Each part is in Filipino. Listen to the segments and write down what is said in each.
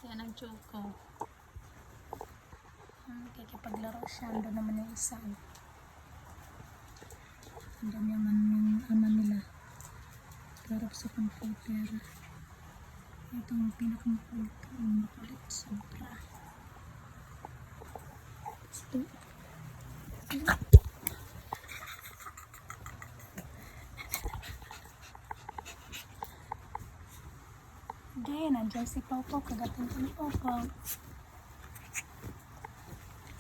Yan ang choco. Kikipaglaro siya. Ando naman yung isa. Ando naman yung ama nila. Garap sa computer. Ito ang pinakamakulit. Ang makulit. Sobra. Ito. Okay, nandiyan si Popo. Kagatin ko ni Popo.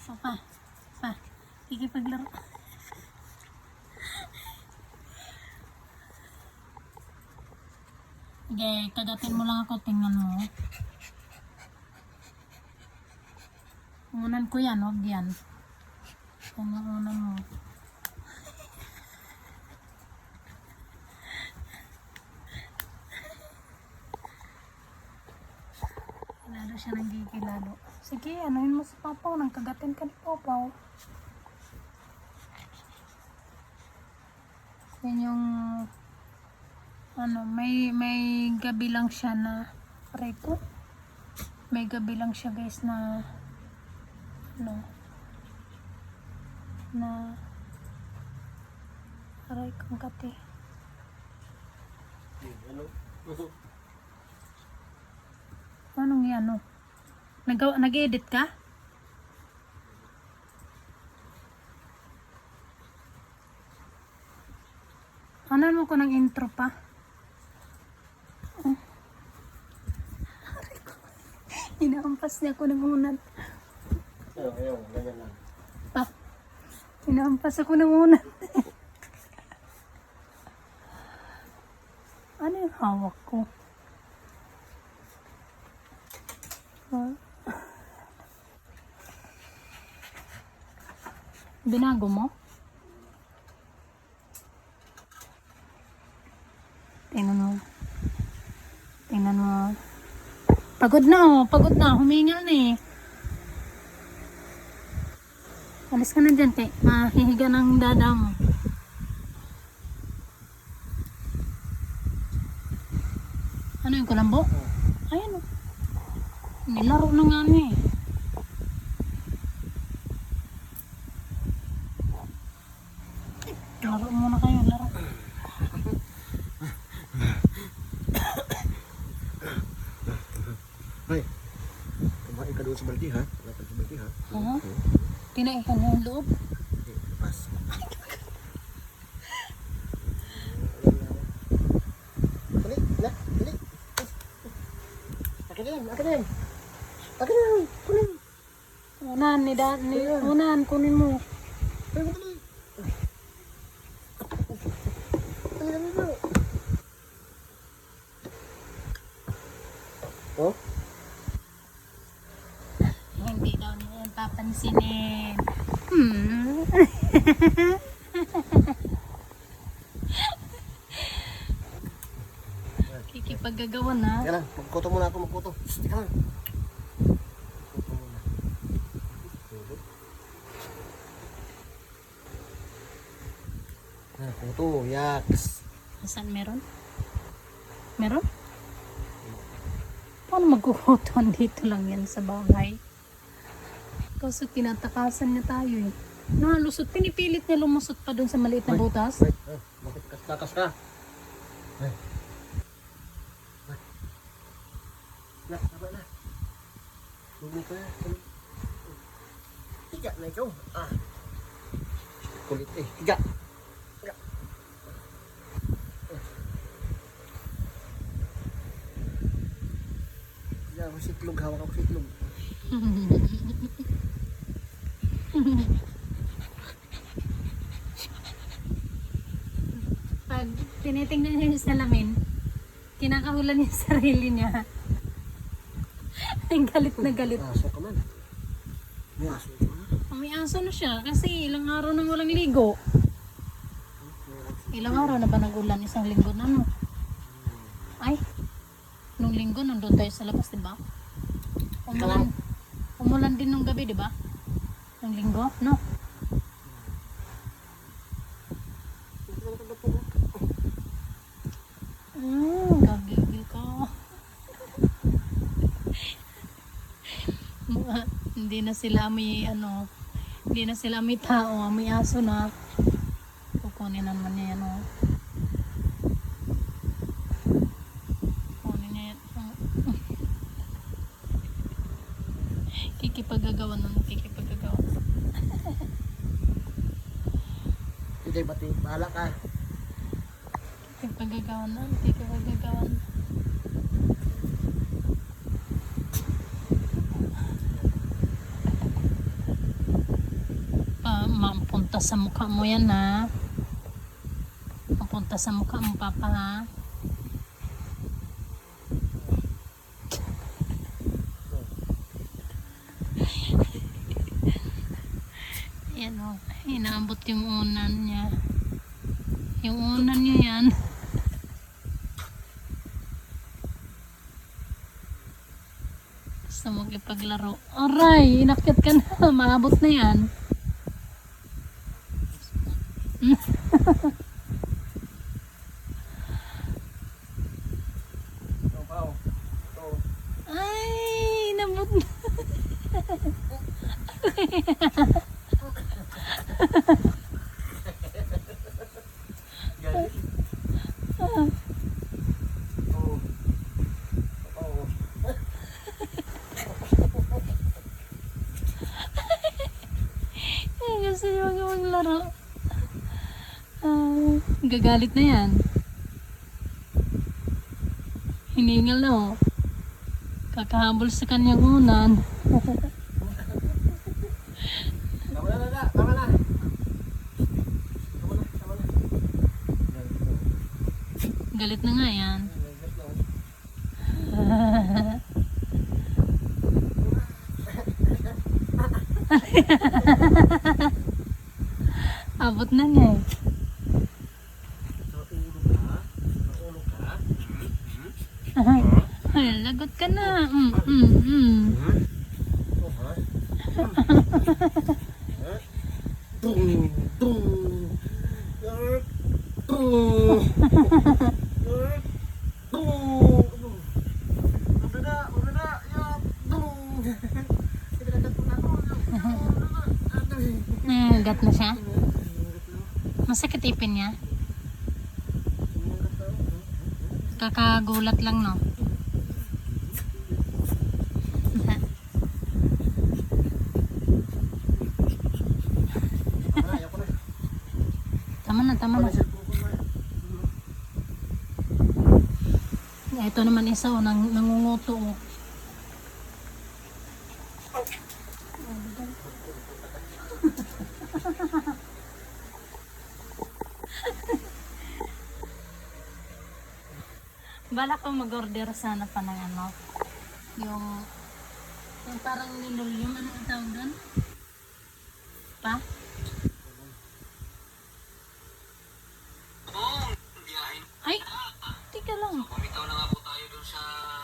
So pa. Kikipaglaro. Okay, kagatin mo lang ako. Tingnan mo. Unan ko yan, huwag yan. Tingnan mo. Lalo siya nagkikilalo. Sige, anuhin mo si Papaw. Nang kagatin ka ni Papaw. Yan yung may gabi lang siya na reko. May gabi lang siya guys na na aray kong kati. Anong yan, no? Nag-edit ka? Anan mo ko ng intro pa? Inaampas niya ako ng unan. Ayun, ganyan lang. Pa, inaampas ako ng unan. Ano yung hawak ko? Binago mo? Tingnan mo. Pagod na, humingal na eh. Alis ka na dyan, te. Mahihiga ng dada mo. Ano yung kulambo? Ayan o. Nilaro na nga niya eh. Laro muna kayo, laro. Ay, kumain ka doon sa baldi ha? Kumain ka sa baldi ha? Oo. Tinaikan yung loob. Okay, lepas. Dali, dali. Akin din. Kunin. Unan, kunin mo. Dali. Oh? Hindi daw niya yan papansinin. Kikipaggagawa na. Teka lang, magkuto muna ako, magkuto. Teka lang. Magkuto muna. Kuto, yaks. Saan meron? Meron? Paano magkukutuan dito lang yan sa bahay? Kasi tinatakasan niya tayo eh. Nalusot, pinipilit niya lumusot pa dun sa maliit na butas. Ay, bakit takas ka? Ay. Tama na. Lumi ka. Higa na ikaw. Kulit eh. Higa. Higa, masitlog. Hawak ako sitlog. Pag tinitingnan niya yung salamin, kinakahulan niya yung sarili niya. Ang galit na galit. Aso ka man. May aso ka man. May aso na siya kasi ilang araw nang walang ligo. Ilang araw na ba nagulan? Isang linggo na no? Ay, nung linggo nandun tayo sa labas, diba? Umulan din nung gabi, diba? Nung linggo, no? Gagigil ka. Hindi na sila may ano, hindi na sila may tao, may aso na. Kukunin naman niya yan, oh. Kunin niya yan. Kikipagagawan ng kikipagagawan. Hindi, bati. Bahala ka. Kikipagagawan na, kikipagagawan. Mapunta sa mukha mo yan, ha. Mapunta sa mukha mo, papa, ha. Yan, o. Inaabot yung unan niya. Yung unan niya yan. Gusto mag-ipaglaro. Aray, inakyat ka na. Maabot na yan. Ito pa, oh. Ito. Ay, inabot na. Galit. Oo. Oo. Ay, gusto niya maglaro. Gagalit na yan. Hiningal na, oh. Kakahabol sa kanyang unan. Tama na, Lala. Tama na. Tama na, tama na. Galit na nga yan. Galit na, oh. Abot na niya, eh. Naulog ka? Ay, lagot ka na. Oh, ha? Tung, tung. Tung. Tung. Mabeda, mabeda. Ya, tung. Kita po na ako. Gat na siya. Masakit ipin niya. Kakagulat lang, no? Ayaw ko na. Tama na, tama na. Ito naman isa, oh, nangunguto, oh. Bala ko mag-order sana pa ng ano, yung parang nilol, yung ano ang tawag doon? Pa?